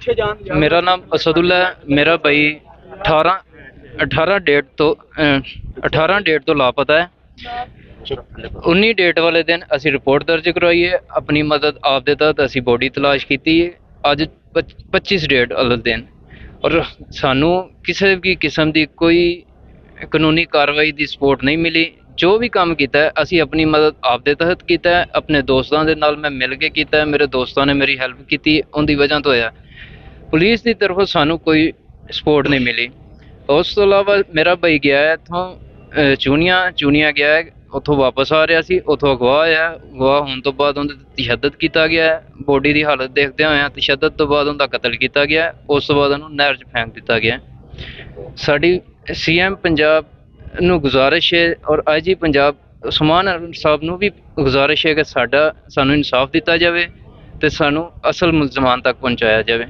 मेरा नाम असदुल्ला है। मेरा भाई 18 डेट तो लापता है। 19 डेट वाले दिन असी रिपोर्ट दर्ज करवाई है। अपनी मदद आप दे तहत असी बॉडी तलाश की। अज 25 डेट वाले दिन और सानू किसी भी किस्म की कोई कानूनी कार्रवाई की सपोर्ट नहीं मिली। जो भी काम किया है असी अपनी मदद आप दे तहत किया है। अपने दोस्तों के नाल मैं मिल के किया है। मेरे दोस्तों ने मेरी हैल्प की, उनकी वजह तो होया। पुलिस की तरफों सानू कोई सपोर्ट नहीं मिली। उस तो अलावा मेरा भाई गया है इतों चूनिया गया है, उतों वापस आ रहा सी, उतों अगवा होया। अगवा होने तो बाद उन्हें तशद्दद किया गया है। बॉडी की हालत देखते हुए तशद्दद तो बाद उनका कतल किया गया। उस तो बाद उन्होंने नहर च फेंक दिता गया। साडी CM पंजाब नूं गुजारिश है और IG पंजाब उस्मान साहब नूं भी गुजारिश है कि सानू इंसाफ दिता जाए तो सानू असल मुलजमान तक पहुँचाया जाए।